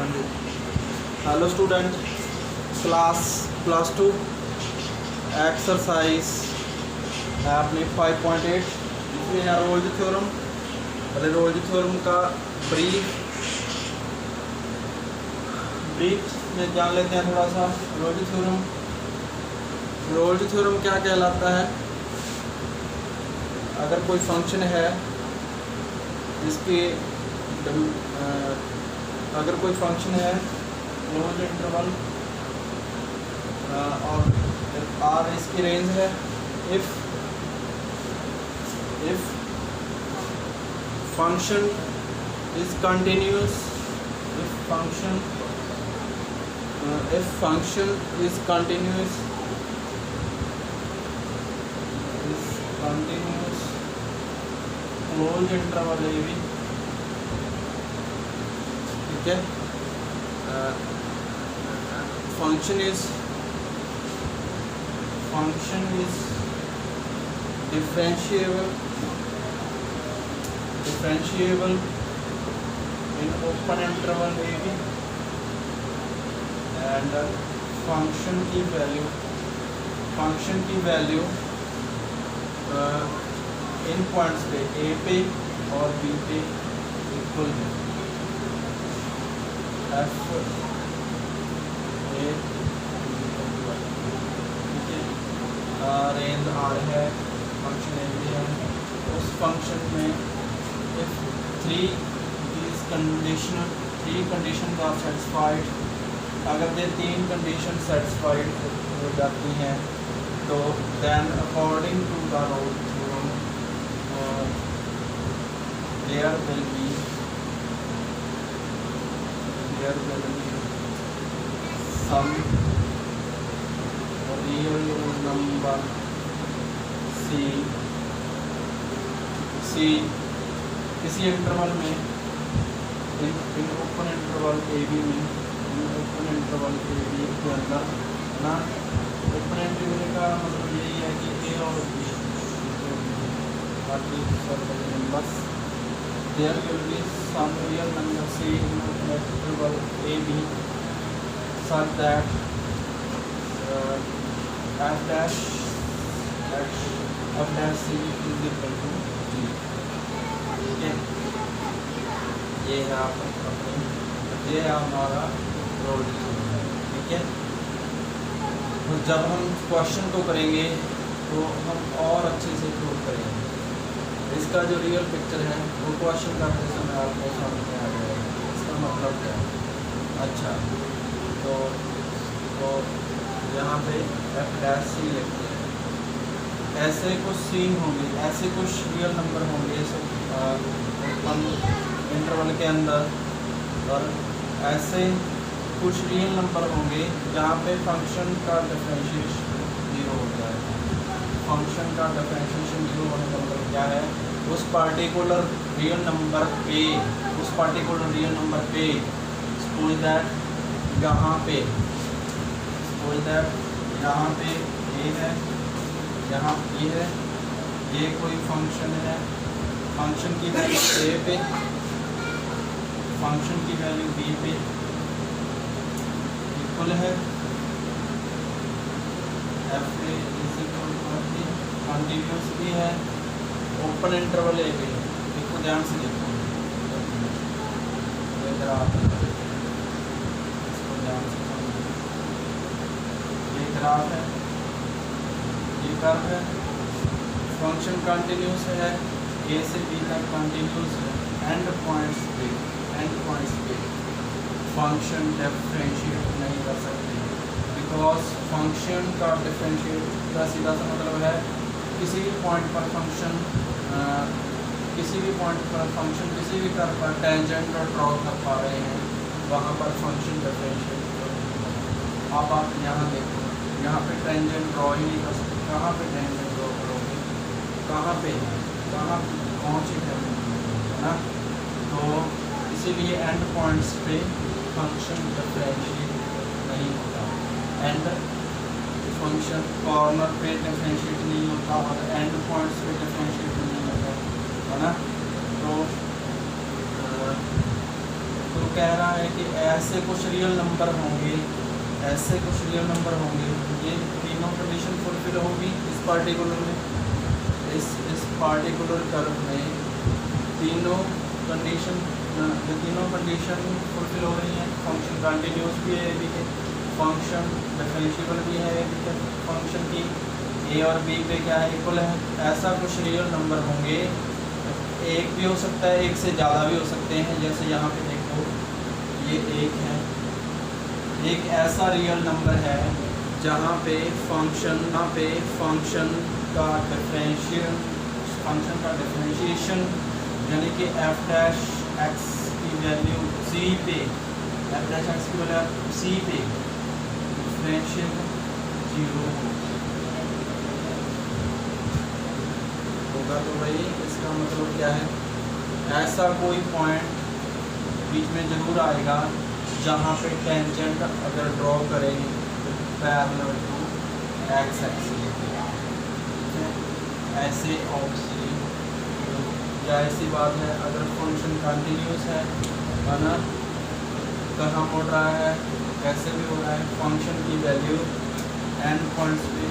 जी। Hello student, class +2 exercise है अपनी 5.8 जिसमें है रोल्स थ्योरम। पहले रोल्स थ्योरम का ब्रीफ में जान लेते हैं थोड़ा सा। रोल्स थ्योरम क्या कहलाता है? अगर कोई फंक्शन है जिसके अगर कोई फंक्शन है क्लोज इंटरवल और आर इसकी रेंज है, if function is continuous, if function is continuous close interval a b, ठीक है। Function is differentiable in open interval a b, and function की वैल्यू इन पॉइंट्स पे a पे और b पे इक्वल है। f a रेंज आर है, फंक्शन ए भी है। उस फंक्शन में if three condition are satisfied, अगर ये 3 कंडीशन सेटिस्फाइड हो जाती हैं तो then according to the Rolle's theorem there will be some real number c किसी इंटरवल में in open interval a b में, के अंदर ना। ओपन इंटरवल का मतलब यही है कि ए और बी बाकी बस there will be some real number c in open interval a b such that f dash c is equal to g, ठीक है। ये है हमारा रोल्स थ्योरम, ठीक है। तो जब हम क्वेश्चन को करेंगे तो हम और अच्छे से प्रूव करेंगे। इसका जो रियल पिक्चर है वो क्वेश्चन करते समय आपको समझ में आ जाएगा इसका मतलब क्या है। अच्छा, तो यहाँ पे f dash c लिखते हैं। ऐसे कुछ सीन होंगे, ऐसे कुछ रियल नंबर होंगे ओपन इंटरवल के अंदर, और ऐसे कुछ रियल नंबर होंगे जहाँ पे फंक्शन का डिफरेंशिएशन 0 हो जाएगा। फंक्शन का डिफरेंशिएशन 0 होने का मतलब क्या है? उस पार्टिकुलर रियल नंबर पे सपोज दैट यहाँ पे ए है, यहाँ बी है, ये कोई फंक्शन है, फंक्शन की वैल्यू ए पे, फंक्शन की वैल्यू बी पे इक्वल है। F A is equal to continuous भी है, ओपन इंटरवल ए पे। देखो ध्यान से देखो, ग्राफ है, ये कर्व है, फंक्शन कंटिन्यूस है, ए से बी तक कंटिन्यूस है। एंड पॉइंट्स पे फंक्शन डिफरेंशिएट नहीं कर सकते, बिकॉज फंक्शन का डिफरेंशिएट का सीधा सा मतलब है किसी भी पॉइंट पर फंक्शन किसी भी कर्व पर टेंजेंट और ड्रॉ कर पा रहे हैं, वहाँ पर फंक्शन डिफरेंशिएट। अब आप यहाँ देखो, यहाँ पे टेंजेंट ड्रॉ ही नहीं कर सकते। कहाँ पे टेंजेंट ड्रॉ करोगे? कौन सी टेंजेंट है ना? तो इसीलिए एंड पॉइंट्स पे फंक्शन डिफरेंशिएट नहीं होता। एंड फंक्शन कॉर्नर पे डिफरेंशिएट नहीं होता और एंड पॉइंट्स पे डिफरेंशिएट नहीं होता, है ना। तो कह रहा है कि ऐसे कुछ रियल नंबर होंगे, ऐसे कुछ रियल नंबर होंगे, ये तीनों कंडीशन फुलफिल होगी इस पार्टिकुलर में, इस पार्टिकुलर कर्व में तीनों कंडीशन फुलफिल हो रही हैं। फंक्शन कंटिन्यूस भी है ए बी के, फंक्शन डिफरेंशिएबल भी है ए बी के, फंक्शन की ए और बी पे क्या है, इक्वल है। ऐसा कुछ रियल नंबर होंगे, एक भी हो सकता है, एक से ज़्यादा भी हो सकते हैं। जैसे यहाँ पे देखो ये एक है, एक ऐसा रियल नंबर है जहाँ पे फंक्शन का डिफरेंशिएशन यानी कि एफ डैश एक्स की वैल्यू सी पे, एफ डैश एक्स की वैल्यू सी पे डिफरेंशियल 0 होगा। तो भाई इसका मतलब क्या है, ऐसा कोई पॉइंट बीच में ज़रूर आएगा जहाँ पे टेंजेंट अगर ड्रॉ करें पैरेलल टू एक्स एक्सिस, ऐसे ऑब्वियसली ऐसी बात है। अगर फंक्शन कंटिन्यूस है ना, कहाँ मुड़ रहा है, कैसे भी हो रहा है, फंक्शन की वैल्यू एंड पॉइंट्स पे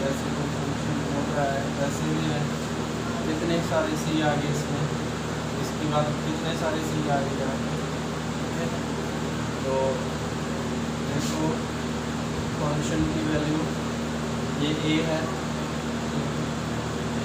जैसे कोई फंक्शन मुड़ रहा है वैसे भी है। कितने सारे सी आगे इसमें, इसके बाद कितने सारे सी आगे जाएंगे, ठीक है। तो देखो फंक्शन की वैल्यू ये ए है,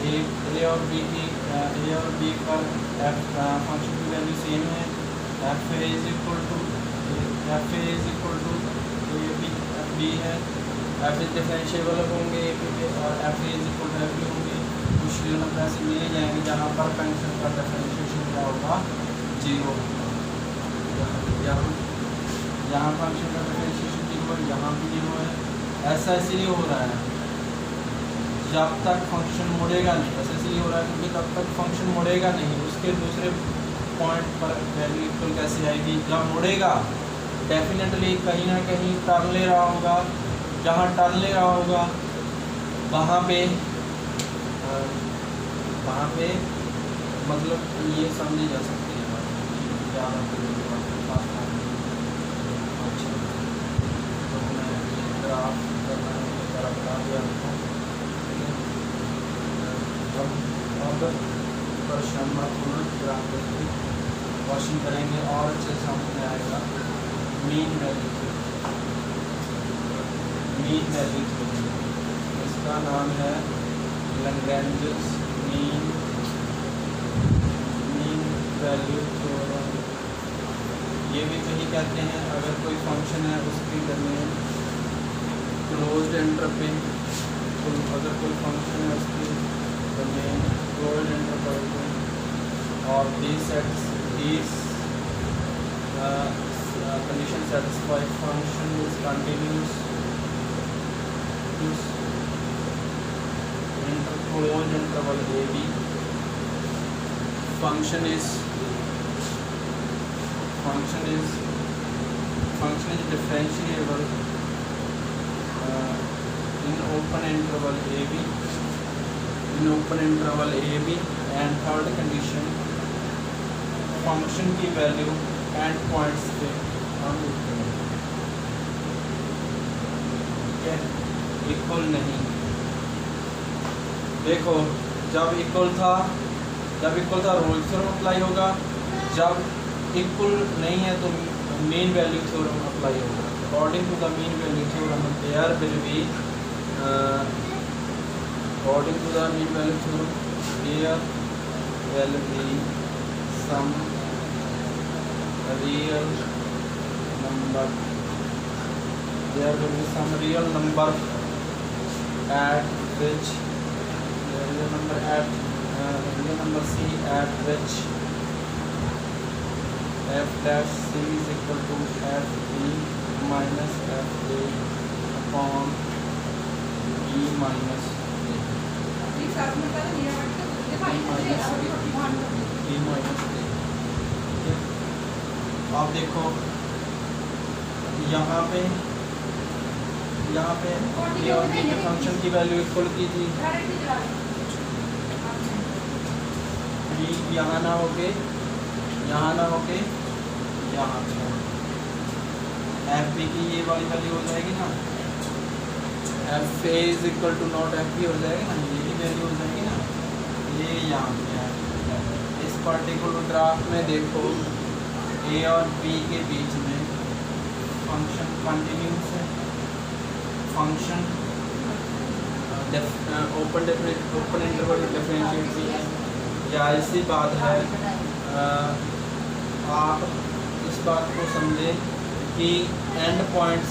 ए और बी की ए और बी पर एफ फंक्शन की वैल्यू सेम है। F A is equal to a b है, एफ इज डिफरेंशिएबल होंगे ए बी के, और f A is equal to F b होंगे। कुछ रियल नंबर ऐसे मिले जाएंगे जहाँ पर फंक्शन का डिफरेंशिएशन क्या होगा, 0 होगा। यहाँ फंक्शन का डिफरेंशिएशन 0 है, यहाँ भी 0 है। ऐसा इसलिए हो रहा है जब तक फंक्शन मुड़ेगा नहीं, ऐसा इसलिए हो रहा है क्योंकि तब तक फंक्शन मुड़ेगा नहीं, उसके दूसरे पॉइंट पर वैल्यू इक्वल कैसे आएगी, जब मुड़ेगा डेफिनेटली कहीं ना कहीं टर्न ले रहा होगा। जहाँ टर्न ले रहा होगा वहाँ पे मतलब ये समझी जा सकती है बात ज़्यादा। अच्छा तो मैं ग्राफ बता दिया आपको, अब परेशान मत होना, ग्राफ देखिए वॉशिंग करेंगे और अच्छे से समझ में आएगा। मीन वैल्यू थ्योरम, इसका नाम है लैग्रेंज मीन वैल्यू थ्योरम। ये भी कहीं कहते हैं अगर कोई फंक्शन है उसके डोमेन क्लोज्ड इंटरवल, अगर कोई फंक्शन है उसकी डोमेन क्लोज्ड इंटरवल और these condition satisfied function is continuous closed interval AB, function is differentiable in open interval AB, and third condition function की वैल्यू एंड पॉइंट्स पे हम लिखते हैं, ठीक है। इक्वल नहीं, देखो जब इक्वल था रोल्स थ्योरम अप्लाई होगा, जब इक्वल नहीं है तो मीन वैल्यू थ्योरम अप्लाई होगा। According to the mean value theorem there will be some real number, there will be some real number at which real number C at which f dash C is equal to f B minus f A upon B minus आप देखो यहाँ पे ए और B के function की value equal की थी, B यहाँ ना होके यहाँ बी की ये वाली वैल्यू हो जाएगी ना, f A is equal to not F b हो जाएगी ना, ये वैल्यू हो जाएगी ना, ये यहाँ पे है। इस पर्टिकुलर ग्राफ में देखो ए और बी के बीच में फंक्शन कंटिन्यूस है, फंक्शन ओपन इंटरवल डिफरेंशिएट भी है, या ऐसी बात है आप इस बात को समझें कि एंड पॉइंट्स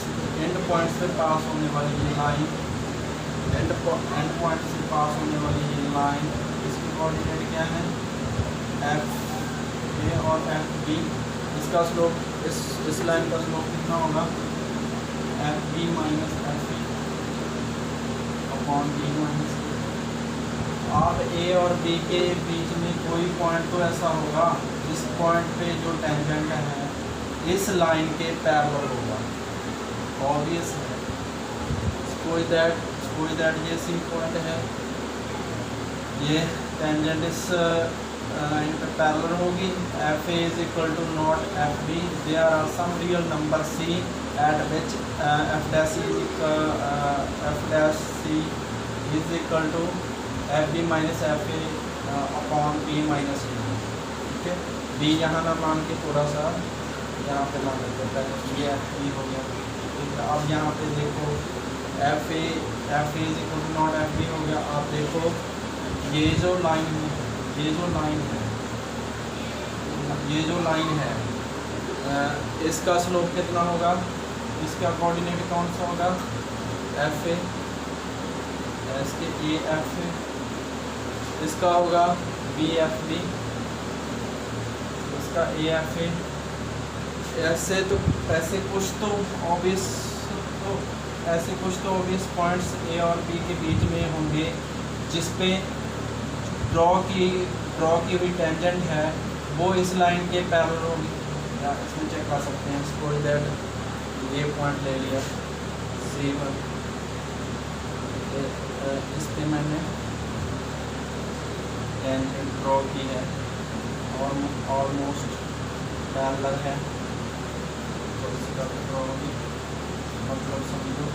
से पास होने वाली ये लाइन, एंड पॉइंट से पास होने वाली ये लाइन, इसकी कोऑर्डिनेट क्या है, एफ ए और एफ बी। इसका स्लोप, इस लाइन का स्लोप कितना होगा, f B minus F A upon B minus. आप ए और बी के बीच में कोई पॉइंट तो ऐसा होगा जिस पॉइंट पे जो टेंजेंट है इस लाइन के पैरेलल होगा, ऑब्वियस है। सपोज दैट ये सी पॉइंट है, ये टेंजेंट इस लाइन पे पैरेलल होगी, F A is equal to not F B, there are some real number C at which F dash C is equal to F B minus F A upon B minus A. ठीक है, B यहाँ ना मान के थोड़ा सा यहाँ पे मान लेते हैं, ये एफ बी हो गया। ठीक है, अब यहाँ पे देखो f A is equal to not F b हो गया। आप देखो ये जो लाइन है इसका स्लोप कितना होगा, इसका कोऑर्डिनेट कौन सा होगा, एफ ए, इसके ए एफ ए, इसका होगा बी एफ बी, इसका ए एफ ए। ऐसे कुछ तो ऑब्वियस पॉइंट्स ए और बी के बीच में होंगे जिस पे ड्रॉ की हुई टेंजेंट है वो इस लाइन के पैरेलल होगी, या इसमें चेक कर सकते हैं। सपोज दैट ये पॉइंट ले लिया C1, इस पे मैंने टेंजेंट ड्रॉ की है और ऑलमोस्ट पैरेलल है, तो इसका ड्रॉ होगी, मतलब समझो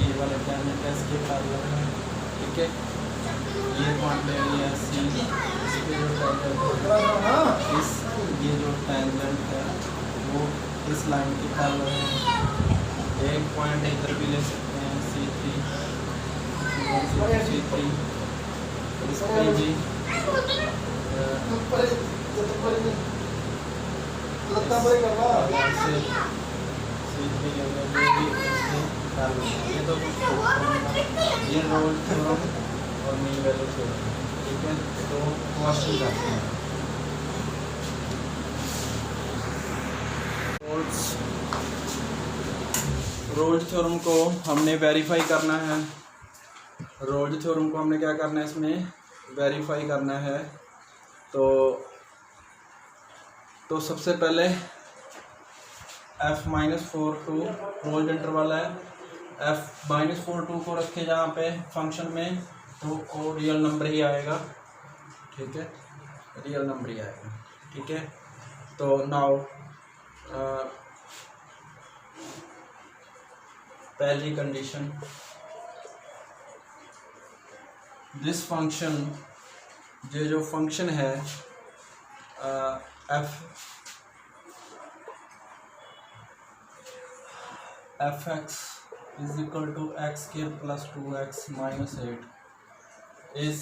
ये वाले टेंजेंट इसके पैरेलल है। ठीक है, ये पॉइंट ले लिया C, इसके जो टेंजेंट है वो इस लाइन के पैरेलल है। एक पॉइंट इधर भी ले सकते हैं C3, इस पे भी ये रोल थ्योरम और मीन वैल्यू थ्योरम। ठीक है, तो क्वेश्चन करते हैं। रोल्स थ्योरम को हमने वेरीफाई करना है। रोल्स थ्योरम को हमने क्या करना है, इसमें वेरीफाई करना है। तो सबसे पहले f-42 रोल्स इंटरवल है, f-42 को रखे जहाँ पे फंक्शन में तो वो रियल नंबर ही आएगा। ठीक है, रियल नंबर ही आएगा। ठीक है, तो नाउ पहली कंडीशन, दिस फंक्शन, ये जो फंक्शन है f x is equal to x square plus 2x minus 8 is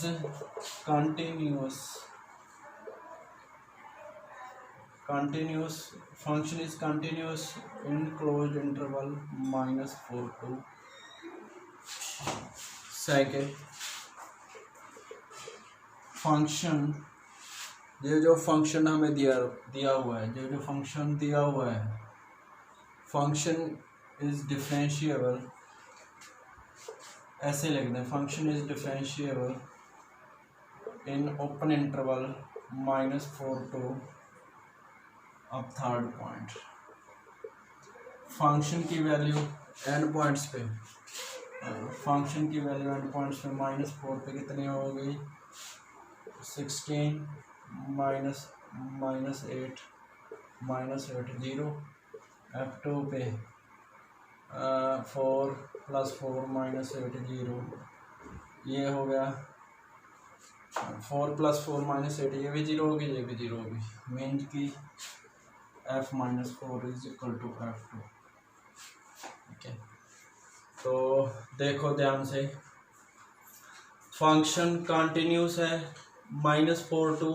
continuous function is continuous in closed interval -4 to second function, ये जो फंक्शन हमें दिया हुआ है, जो फंक्शन दिया हुआ है, फंक्शन इज डिफरेंशिएबल, ऐसे लिख दें, function is differentiable in open interval -4 to अब थर्ड पॉइंट। फंक्शन की वैल्यू एंड पॉइंट्स पे, फंक्शन की वैल्यू एंड पॉइंट्स पे -4 पे कितनी हो गई, 16 -8 -8 0, F2 पे 4 + 4 - 8 0, ये हो गया 4 + 4 - 8, ये भी 0 होगी, ये भी 0 होगी, मीन की F - 4 = F2। ओके, तो देखो ध्यान से, फंक्शन कंटिन्यूस है -4 to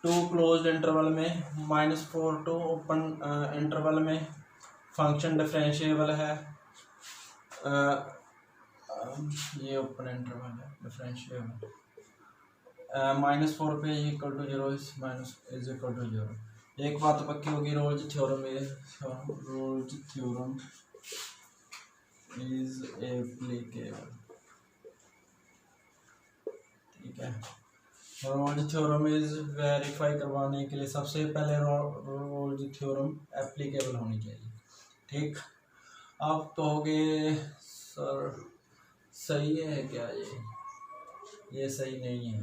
2 क्लोज्ड इंटरवल में, -4 to ओपन इंटरवल में। फंक्शन डिफरेंशिएबल है, ये ओपन इंटरवल है, डिफरेंशिएबल। -4 पे =0 इज इक्वल टू 0। एक बात पक्की होगी, रोल्स थ्योरम इज एप्लीकेबल, ठीक है। रोल्स थ्योरम इज वेरीफाई करवाने के लिए सबसे पहले रोल्स थ्योरम एप्लीकेबल होनी चाहिए, ठीक। आप कहोगे सर सही है क्या ये सही नहीं है,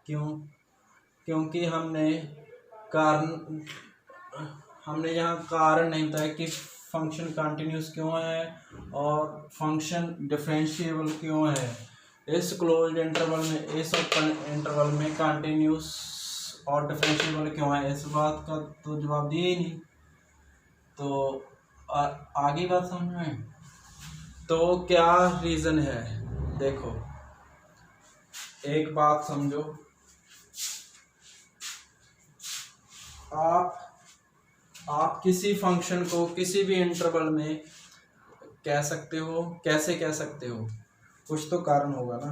क्यों? क्योंकि हमने यहाँ कारण नहीं बताया कि फंक्शन कंटिन्यूस क्यों है और फंक्शन डिफरेंशिएबल क्यों है। इस क्लोज्ड इंटरवल में, इस ओपन इंटरवल में कंटिन्यूस और डिफरेंशिएबल क्यों है, इस बात का तो जवाब दिए ही नहीं। तो आगे बात समझ में, तो क्या रीज़न है, देखो एक बात समझो, आप किसी फंक्शन को किसी भी इंटरवल में कह सकते हो, कैसे कह सकते हो, कुछ तो कारण होगा ना।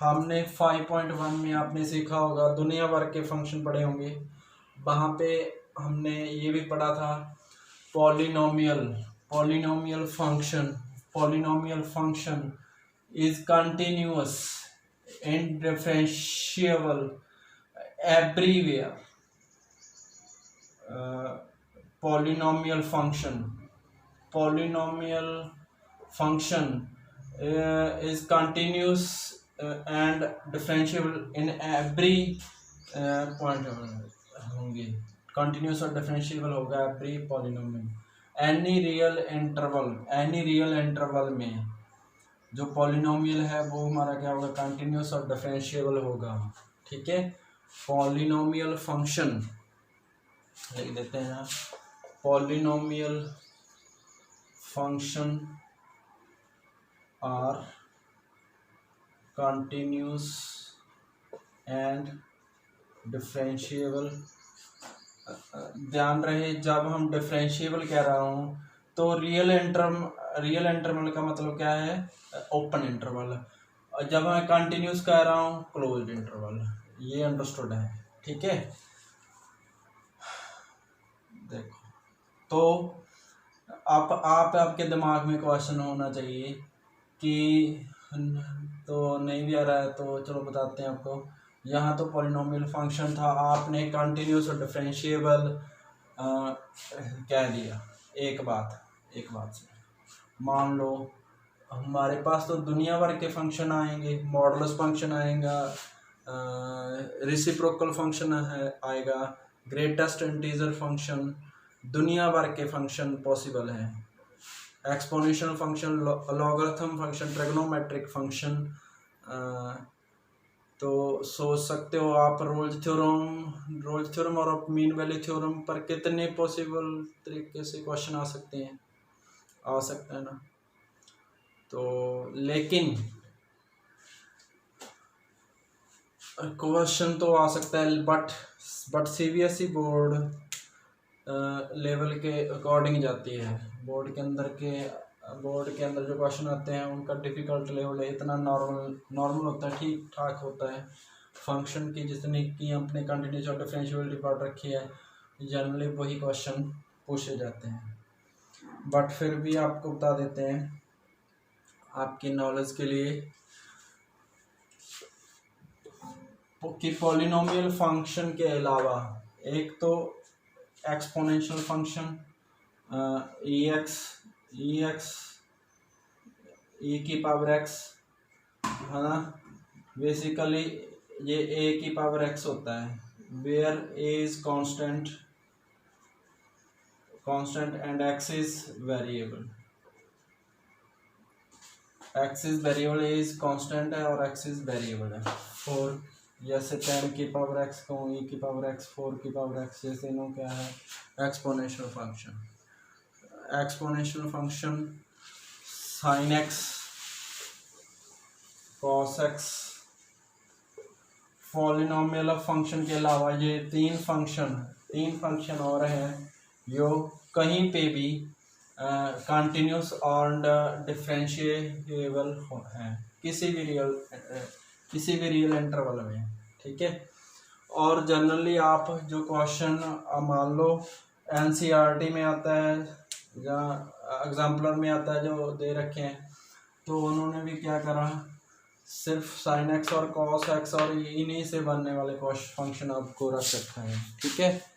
हमने 5.1 में आपने सीखा होगा, दुनिया भर के फंक्शन पढ़े होंगे, वहाँ पे हमने ये भी पढ़ा था polynomial function is continuous and differentiable everywhere. polynomial function is continuous and differentiable in every point होंगे, continuous और differentiable होगा every polynomial। any real interval में जो polynomial है वो हमारा क्या होगा, continuous और differentiable होगा, ठीक है। polynomial function लिख देते हैं, polynomial function are continuous and differentiable। ध्यान रहे, जब हम डिफरेंशिएबल कह रहा हूँ तो रियल इंटरवल का मतलब क्या है, ओपन इंटरवल। और जब मैं कंटिन्यूस कह रहा हूँ क्लोज्ड इंटरवल, ये अंडरस्टूड है, ठीक है। देखो, तो आपके दिमाग में क्वेश्चन होना चाहिए कि तो नहीं भी आ रहा है तो चलो बताते हैं आपको। यहाँ तो पॉलिनोमियल फंक्शन था, आपने कंटिन्यूस और डिफरेंशिएबल कह दिया। एक बात से मान लो हमारे पास तो दुनिया भर के फंक्शन आएंगे, मॉडुलस फंक्शन आएगा, रेसिप्रोकल फंक्शन आएगा, ग्रेटेस्ट इंटीजर फंक्शन, दुनिया भर के फंक्शन पॉसिबल हैं, exponential function, logarithm function, trigonometric function. तो सोच सकते हो आप रोल्स थ्योरम और मीन वैल्यू थ्योरम पर कितने पॉसिबल तरीके से क्वेश्चन आ सकते हैं, आ सकता है ना। तो लेकिन क्वेश्चन तो आ सकता है, बट सीबीएसई बोर्ड लेवल के अकॉर्डिंग जाती है। बोर्ड के अंदर जो क्वेश्चन आते हैं उनका डिफ़िकल्ट लेवल है, इतना नॉर्मल होता है, ठीक ठाक होता है। फंक्शन की जितनी की अपने कंटिन्यूस और डिफरेंशिएबिलिटी पढ़ रखी है, जनरली वही क्वेश्चन पूछे जाते हैं। बट फिर भी आपको बता देते हैं आपकी नॉलेज के लिए कि पॉलिनोमियल फंक्शन के अलावा एक तो एक्सपोनेंशियल फंक्शन e की पावर x है ना, बेसिकली ये a की पावर x होता है, where a is constant constant and x is variable. X is variable, is constant है और एक्स इज वेरिएबल है। 4 जैसे 10 की पावर एक्स को ई की पावर एक्स 4 की पावर एक्स, जैसे तीनों क्या है exponential function. Exponential function sine x, cos x, polynomial function के अलावा ये तीन फंक्शन और हैं जो कहीं पे भी कंटिन्यूस और डिफरेंशिएबल हैं किसी भी रियल इंटरवल में, ठीक है। और जनरली आप जो क्वेश्चन मान लो एनसीईआरटी में आता है या एग्जाम्पलर में आता है जो दे रखे हैं, तो उन्होंने भी क्या करा, सिर्फ साइन एक्स और कॉस एक्स और इन्हीं से बनने वाले फंक्शन आपको रख रखा है, ठीक है।